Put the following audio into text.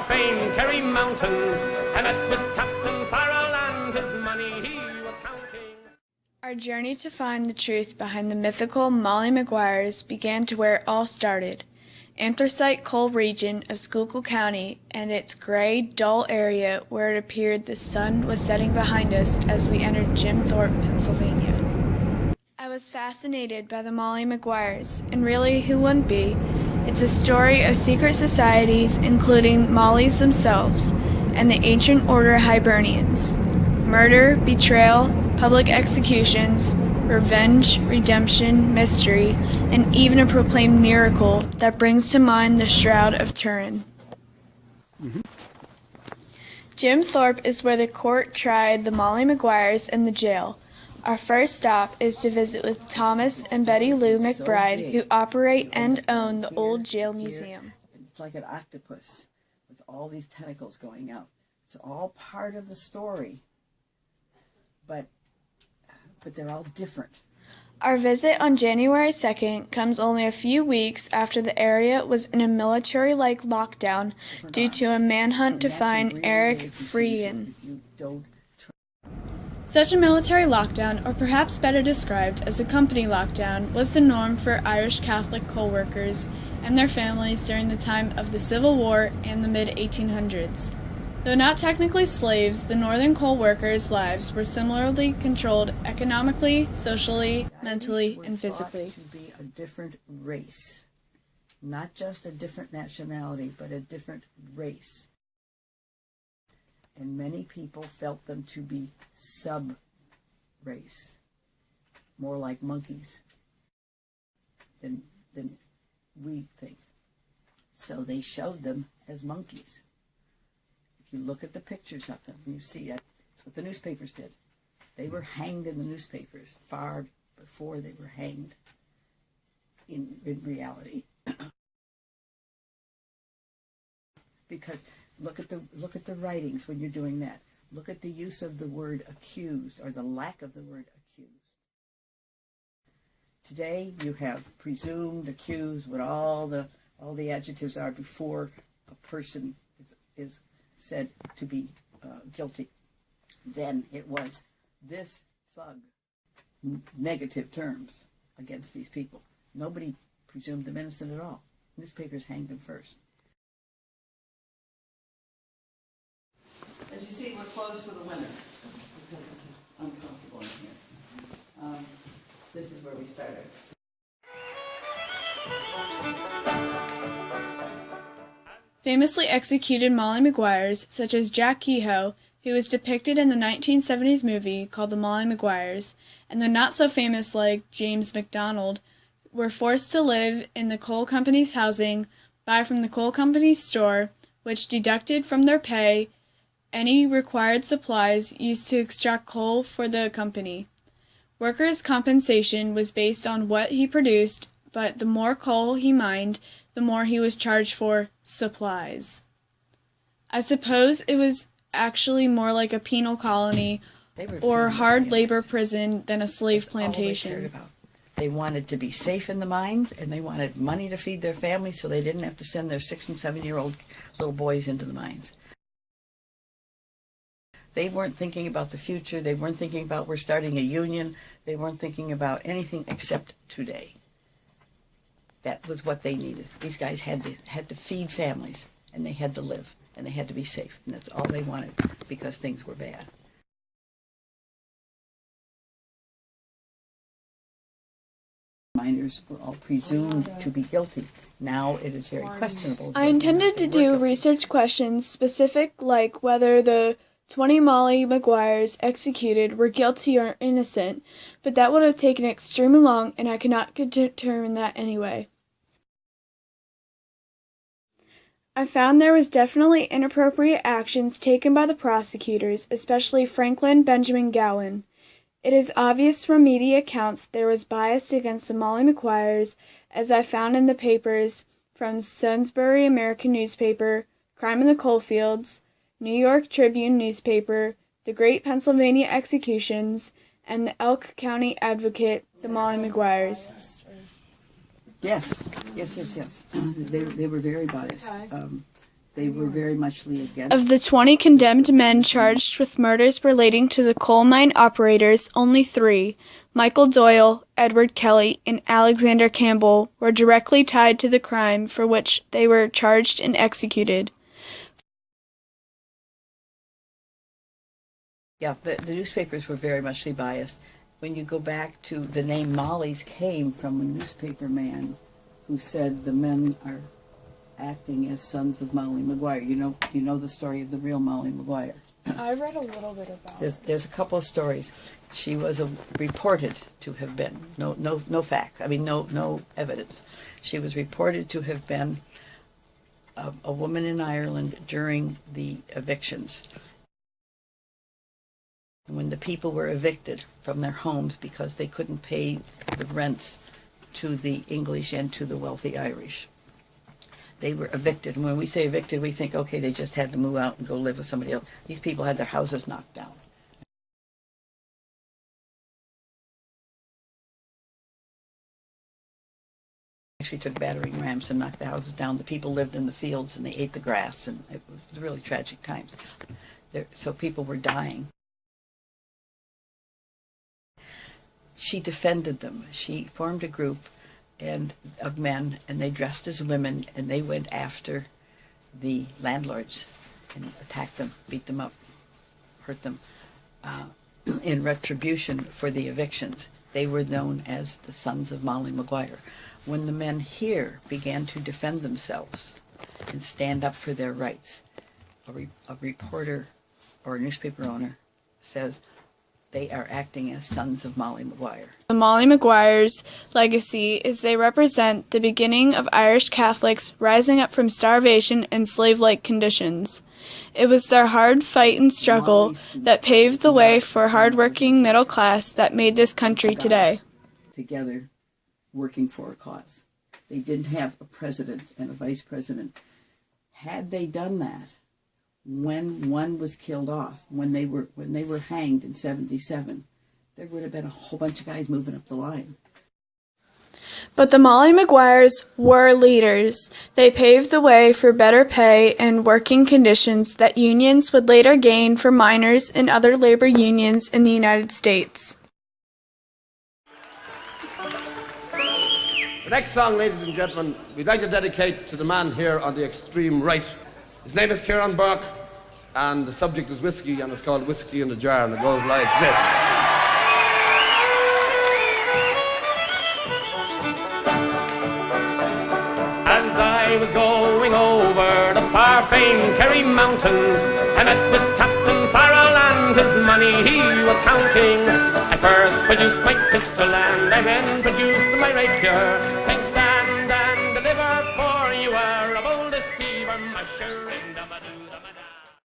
famed Kerry Mountains. I met with Captain Farrell and his money he was counting. Our journey to find the truth behind the mythical Molly Maguires began to where it all started. Anthracite coal region of Schuylkill County and its gray, dull area where it appeared the sun was setting behind us as we entered Jim Thorpe, Pennsylvania. I was fascinated by the Molly Maguires, and really, who wouldn't be? It's a story of secret societies, including Molly's themselves, and the ancient order Hibernians. Murder, betrayal, public executions, revenge, redemption, mystery, and even a proclaimed miracle that brings to mind the Shroud of Turin. Jim Thorpe is where the court tried the Molly Maguires and the jail. Our first stop is to visit with Thomas and Betty Lou McBride, who operate and own the old jail museum. It's like an octopus with all these tentacles going out. It's all part of the story, but they're all different. Our visit on January 2nd comes only a few weeks after the area was in a military-like lockdown due to a manhunt to find Eric Freegan. Such a military lockdown, or perhaps better described as a company lockdown, was the norm for Irish Catholic coal workers and their families during the time of the Civil War and the mid-1800s. Though not technically slaves, the northern coal workers' lives were similarly controlled economically, socially, mentally, and physically. To be a different race, not just a different nationality, but a different race. And many people felt them to be sub-race, more like monkeys than we think. So they showed them as monkeys. If you look at the pictures of them, you see that's what the newspapers did. They were hanged in the newspapers far before they were hanged in reality. Because look at the writings when you're doing that. Look at the use of the word accused or the lack of the word accused. Today you have presumed, accused, what all the adjectives are before a person is said to be guilty. Then it was this thug, negative terms against these people. Nobody presumed them innocent at all. Newspapers hanged them first. As you see, we're closed for the winter because it's uncomfortable in here. This is where we started. Famously executed Molly Maguires, such as Jack Kehoe, who was depicted in the 1970s movie called The Molly Maguires, and the not-so-famous like James McDonald, were forced to live in the coal company's housing, buy from the coal company's store, which deducted from their pay any required supplies used to extract coal for the company. Workers' compensation was based on what he produced, but the more coal he mined, the more he was charged for supplies. I suppose it was actually more like a penal colony or hard labor prison than a slave plantation. All they cared about. They wanted to be safe in the mines, and they wanted money to feed their families so they didn't have to send their 6- and 7-year-old little boys into the mines. They weren't thinking about the future. They weren't thinking about we're starting a union. They weren't thinking about anything except today. That was what they needed. These guys had to feed families, and they had to live, and they had to be safe, and that's all they wanted because things were bad. Miners were all presumed to be guilty. Now it is very questionable. I intended to do research questions specific like whether the 20 Molly Maguires executed were guilty or innocent, but that would have taken extremely long, and I could not determine that anyway. I found there was definitely inappropriate actions taken by the prosecutors, especially Franklin Benjamin Gowan. It is obvious from media accounts there was bias against the Molly Maguires, as I found in the papers from Sainsbury American newspaper, Crime in the Coalfields, New York Tribune newspaper, the Great Pennsylvania Executions, and the Elk County Advocate, the Molly Maguires. Yes. They were very biased. They were very muchly against. Of the 20 condemned men charged with murders relating to the coal mine operators, only 3, Michael Doyle, Edward Kelly, and Alexander Campbell, were directly tied to the crime for which they were charged and executed. Yeah, the newspapers were very muchly biased. When you go back to the name Molly's came from a newspaper man who said the men are acting as sons of Molly Maguire. You know the story of the real Molly Maguire. I read a little bit about There's a couple of stories. She was reported to have been no facts. I mean no evidence. She was reported to have been a woman in Ireland during the evictions. When the people were evicted from their homes because they couldn't pay the rents to the English and to the wealthy Irish. They were evicted. And when we say evicted, we think, okay, they just had to move out and go live with somebody else. These people had their houses knocked down. Actually took battering rams and knocked the houses down. The people lived in the fields and they ate the grass, and it was really tragic times. So people were dying. She defended them. She formed a group of men, and they dressed as women, and they went after the landlords and attacked them, beat them up, hurt them in retribution for the evictions. They were known as the Sons of Molly Maguire. When the men here began to defend themselves and stand up for their rights, a reporter or a newspaper owner says, they are acting as sons of Molly Maguire. The Molly Maguires' legacy is they represent the beginning of Irish Catholics rising up from starvation and slave-like conditions. It was their hard fight and struggle that paved the way for a hard-working middle class that made this country today. Together, working for a cause. They didn't have a president and a vice president. Had they done that, when one was killed off, when they were hanged in 1977, there would have been a whole bunch of guys moving up the line. But the Molly Maguires were leaders. They paved the way for better pay and working conditions that unions would later gain for miners and other labor unions in the United States. The next song, ladies and gentlemen, we'd like to dedicate to the man here on the extreme right. His name is Kieran Burke, and the subject is whiskey, and it's called Whiskey in the Jar, and it goes like this. As I was going over the far-famed Kerry Mountains, I met with Captain Farrell and his money he was counting. I first produced my pistol and I then produced my rapier. Thanks